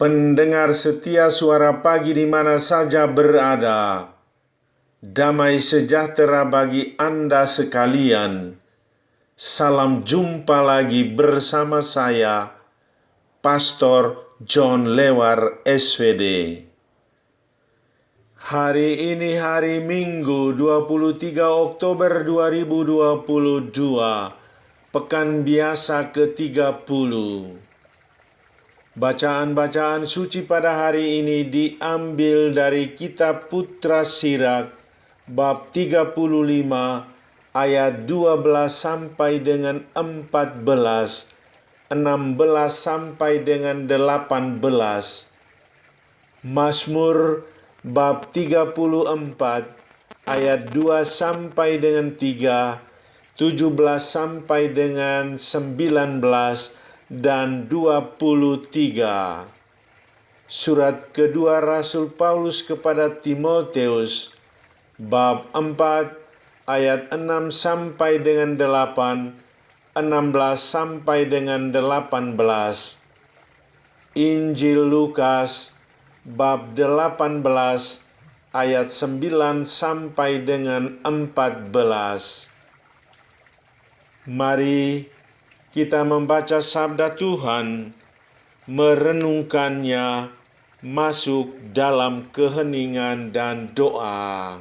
Pendengar setia Suara Pagi di mana saja berada, damai sejahtera bagi Anda sekalian. Salam jumpa lagi bersama saya, Pastor John Lewar SVD. Hari ini hari Minggu 23 Oktober 2022, Pekan Biasa ke-30. Bacaan-bacaan suci pada hari ini diambil dari Kitab Putra Sirak, bab 35, ayat 12 sampai dengan 14, 16 sampai dengan 18. Mazmur bab 34, ayat 2 sampai dengan 3, 17 sampai dengan 19, dan 23. Surat kedua Rasul Paulus kepada Timotius, bab 4, ayat 6 sampai dengan 8, 16 sampai dengan 18. Injil Lukas, bab 18, ayat 9 sampai dengan 14. Mari kita membaca sabda Tuhan, merenungkannya, masuk dalam keheningan dan doa.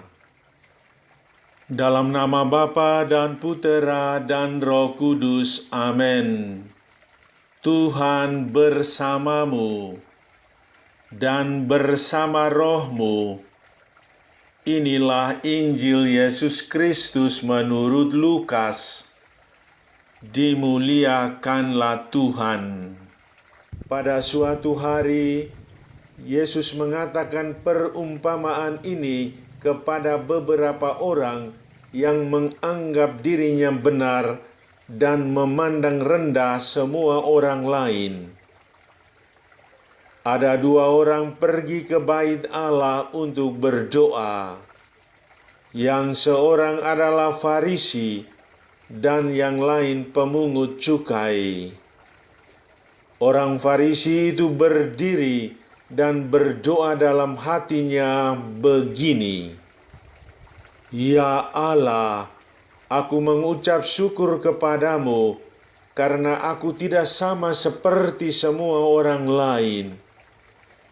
Dalam nama Bapa dan Putera dan Roh Kudus, amin. Tuhan bersamamu dan bersama rohmu. Inilah Injil Yesus Kristus menurut Lukas. Dimuliakanlah Tuhan. Pada suatu hari, Yesus mengatakan perumpamaan ini kepada beberapa orang yang menganggap dirinya benar dan memandang rendah semua orang lain. Ada dua orang pergi ke bait Allah untuk berdoa. Yang seorang adalah Farisi dan yang lain pemungut cukai. Orang Farisi itu berdiri dan berdoa dalam hatinya begini, "Ya Allah, aku mengucap syukur kepadamu karena aku tidak sama seperti semua orang lain.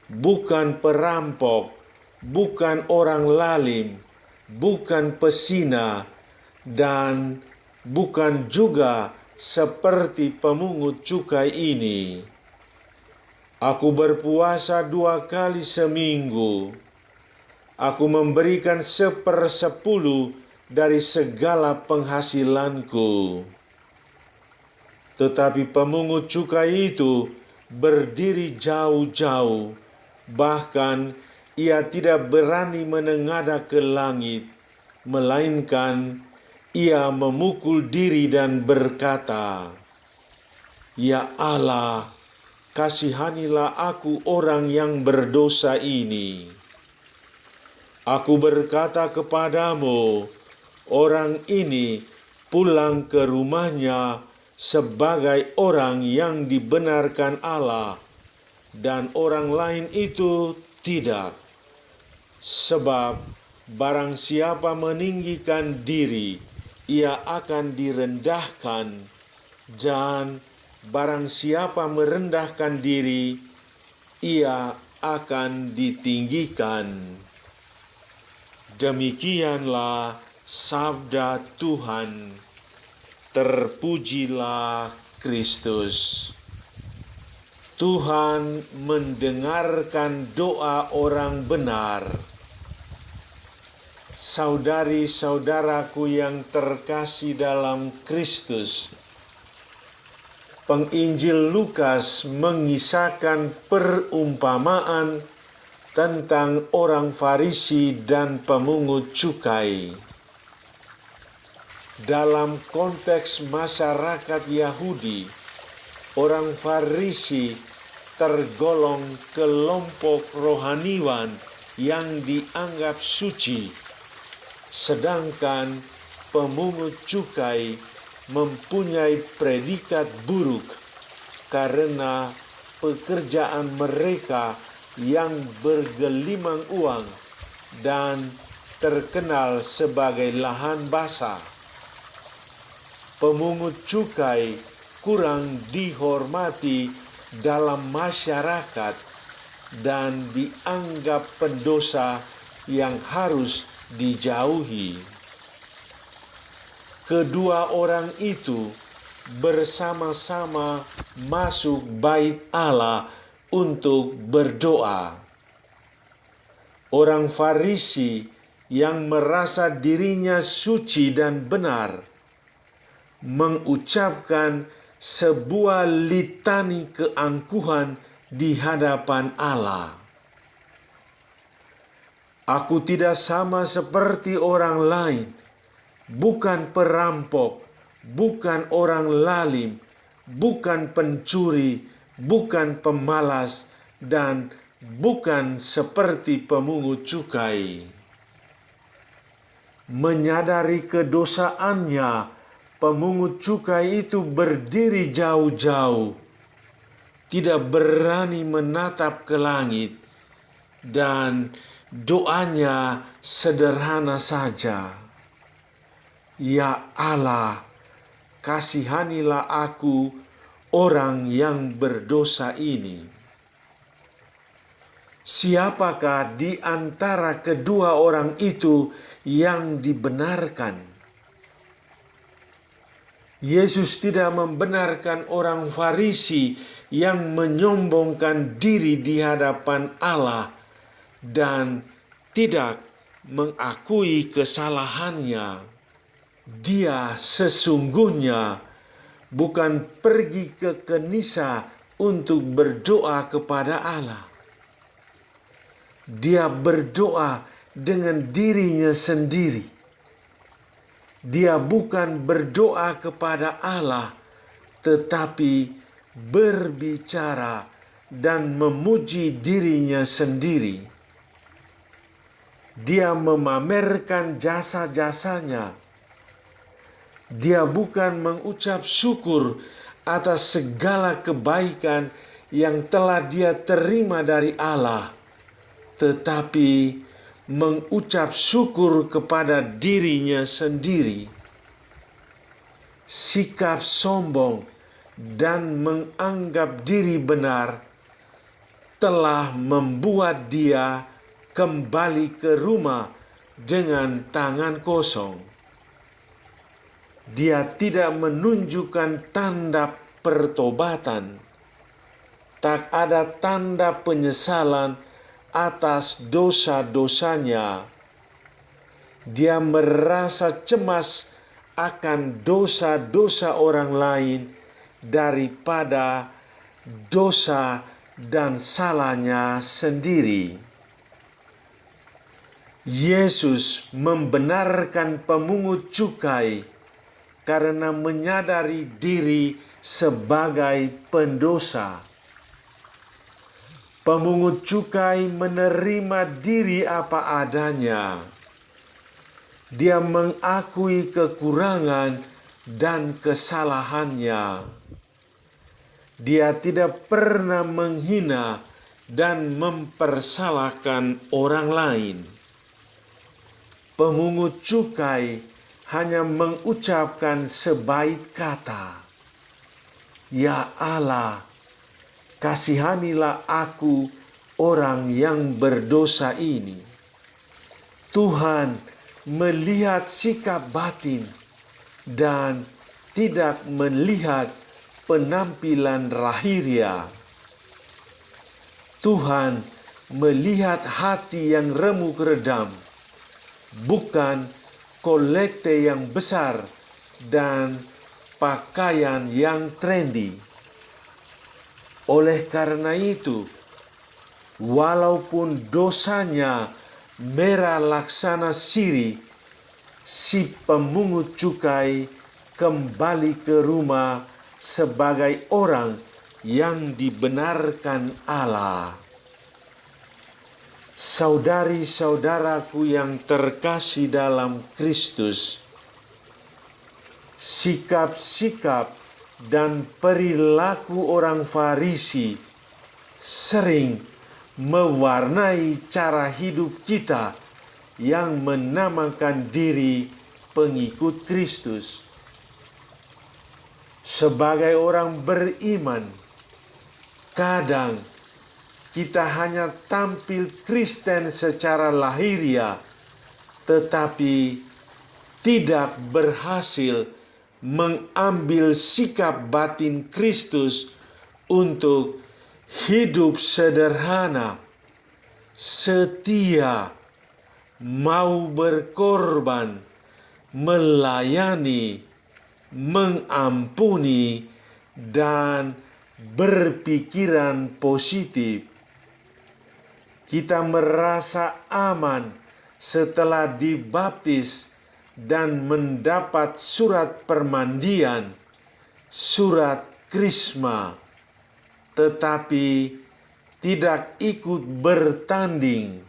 Bukan perampok, bukan orang lalim, bukan pesina, dan bukan juga seperti pemungut cukai ini. Aku berpuasa 2 kali seminggu. Aku memberikan 1/10 dari segala penghasilanku." Tetapi pemungut cukai itu berdiri jauh-jauh, bahkan ia tidak berani menengadah ke langit, melainkan ia memukul diri dan berkata, "Ya Allah, kasihanilah aku orang yang berdosa ini." Aku berkata kepadamu, orang ini pulang ke rumahnya sebagai orang yang dibenarkan Allah, dan orang lain itu tidak. Sebab barang siapa meninggikan diri, ia akan direndahkan, dan barang siapa merendahkan diri, ia akan ditinggikan. Demikianlah sabda Tuhan. Terpujilah Kristus. Tuhan mendengarkan doa orang benar. Saudari-saudaraku yang terkasih dalam Kristus, Penginjil Lukas mengisahkan perumpamaan tentang orang Farisi dan pemungut cukai. Dalam konteks masyarakat Yahudi, orang Farisi tergolong kelompok rohaniwan yang dianggap suci, sedangkan pemungut cukai mempunyai predikat buruk karena pekerjaan mereka yang bergelimang uang dan terkenal sebagai lahan basah. Pemungut cukai kurang dihormati dalam masyarakat dan dianggap pendosa yang harus dijauhi. Kedua orang itu bersama-sama masuk bait Allah untuk berdoa. Orang Farisi yang merasa dirinya suci dan benar mengucapkan sebuah litani keangkuhan di hadapan Allah. Aku tidak sama seperti orang lain, bukan perampok, bukan orang lalim, bukan pencuri, bukan pemalas, dan bukan seperti pemungut cukai. Menyadari kedosaannya, pemungut cukai itu berdiri jauh-jauh, tidak berani menatap ke langit, dan doanya sederhana saja. Ya Allah, kasihanilah aku, orang yang berdosa ini. Siapakah di antara kedua orang itu yang dibenarkan? Yesus tidak membenarkan orang Farisi yang menyombongkan diri di hadapan Allah dan tidak mengakui kesalahannya. Dia sesungguhnya bukan pergi ke kanisa untuk berdoa kepada Allah. Dia berdoa dengan dirinya sendiri. Dia bukan berdoa kepada Allah, tetapi berbicara dan memuji dirinya sendiri. Dia memamerkan jasa-jasanya. Dia bukan mengucap syukur atas segala kebaikan yang telah dia terima dari Allah, tetapi mengucap syukur kepada dirinya sendiri. Sikap sombong dan menganggap diri benar telah membuat dia kembali ke rumah dengan tangan kosong. Dia tidak menunjukkan tanda pertobatan. Tak ada tanda penyesalan atas dosa-dosanya. Dia merasa cemas akan dosa-dosa orang lain daripada dosa dan salahnya sendiri. Yesus membenarkan pemungut cukai karena menyadari diri sebagai pendosa. Pemungut cukai menerima diri apa adanya. Dia mengakui kekurangan dan kesalahannya. Dia tidak pernah menghina dan mempersalahkan orang lain. Pemungut cukai hanya mengucapkan sebaik kata, "Ya Allah, kasihanilah aku, orang yang berdosa ini." Tuhan melihat sikap batin dan tidak melihat penampilan lahiriah. Tuhan melihat hati yang remuk redam, bukan kolekte yang besar dan pakaian yang trendy. Oleh karena itu, walaupun dosanya merah laksana sirih, si pemungut cukai kembali ke rumah sebagai orang yang dibenarkan Allah. Saudari-saudaraku yang terkasih dalam Kristus, sikap-sikap dan perilaku orang Farisi sering mewarnai cara hidup kita yang menamakan diri pengikut Kristus. Sebagai orang beriman, kadang kita hanya tampil Kristen secara lahiriah, tetapi tidak berhasil mengambil sikap batin Kristus untuk hidup sederhana, setia, mau berkorban, melayani, mengampuni, dan berpikiran positif. Kita merasa aman setelah dibaptis dan mendapat surat permandian, surat krisma, tetapi tidak ikut bertanding,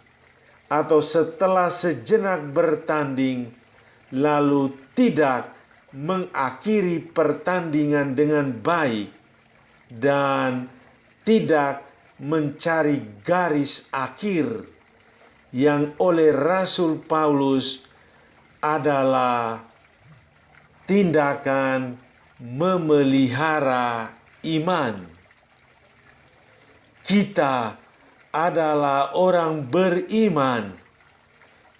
atau setelah sejenak bertanding lalu tidak mengakhiri pertandingan dengan baik dan tidak mencari garis akhir yang oleh Rasul Paulus adalah tindakan memelihara iman. Kita adalah orang beriman,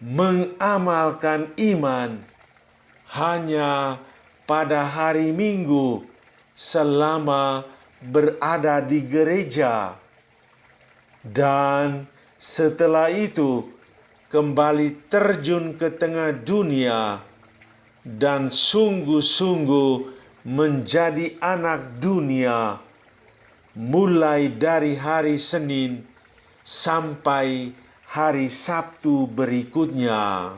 mengamalkan iman hanya pada hari Minggu selama berada di gereja, dan setelah itu kembali terjun ke tengah dunia dan sungguh-sungguh menjadi anak dunia mulai dari hari Senin sampai hari Sabtu berikutnya.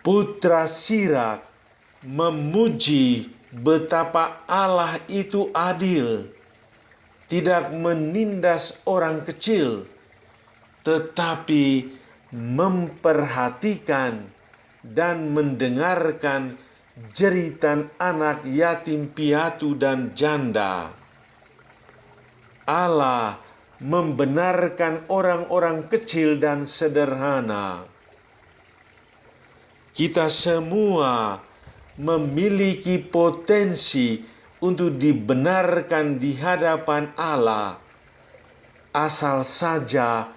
Putra Sirak memuji betapa Allah itu adil, tidak menindas orang kecil, tetapi memperhatikan dan mendengarkan jeritan anak yatim piatu dan janda. Allah membenarkan orang-orang kecil dan sederhana. Kita semua memiliki potensi untuk dibenarkan di hadapan Allah, asal saja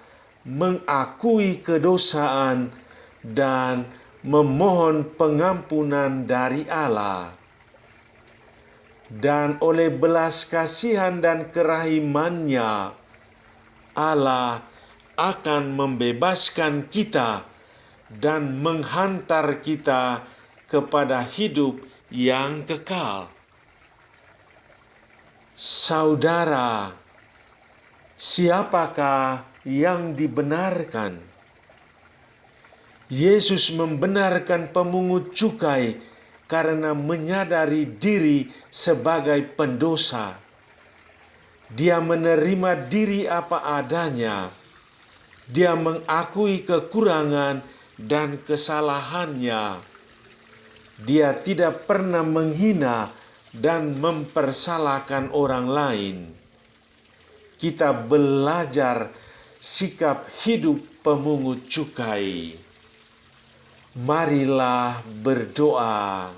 mengakui kedosaan dan memohon pengampunan dari Allah. Dan oleh belas kasihan dan kerahimannya, Allah akan membebaskan kita dan menghantar kita kepada hidup yang kekal. Saudara, siapakah yang dibenarkan? Yesus membenarkan pemungut cukai karena menyadari diri sebagai pendosa. Dia menerima diri apa adanya. Dia mengakui kekurangan dan kesalahannya. Dia tidak pernah menghina dan mempersalahkan orang lain. Kita belajar sikap hidup pemungut cukai. Marilah berdoa.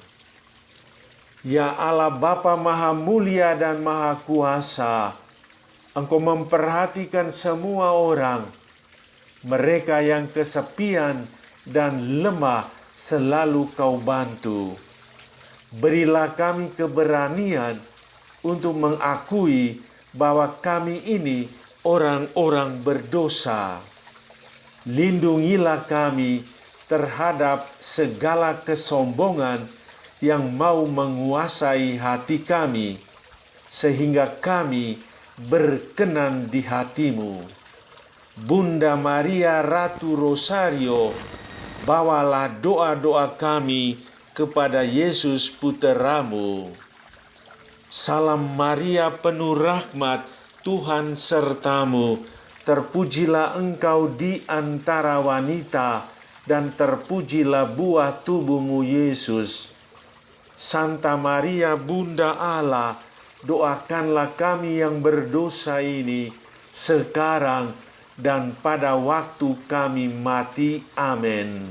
Ya Allah Bapa Maha Mulia dan Maha Kuasa, Engkau memperhatikan semua orang, mereka yang kesepian dan lemah selalu Kau bantu. Berilah kami keberanian untuk mengakui bahwa kami ini orang-orang berdosa. Lindungilah kami terhadap segala kesombongan yang mau menguasai hati kami, sehingga kami berkenan di hati-Mu. Bunda Maria Ratu Rosario, bawalah doa-doa kami kepada Yesus Puteramu. Salam Maria penuh rahmat, Tuhan sertamu. Terpujilah engkau di antara wanita, dan terpujilah buah tubuhmu Yesus. Santa Maria Bunda Allah, doakanlah kami yang berdosa ini sekarang dan pada waktu kami mati. Amin.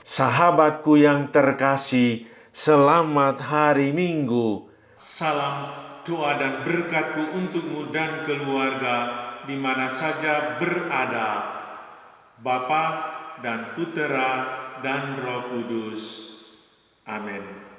Sahabatku yang terkasih, selamat hari Minggu. Salam doa dan berkatku untukmu dan keluarga di mana saja berada. Bapa dan Putera dan Roh Kudus. Amin.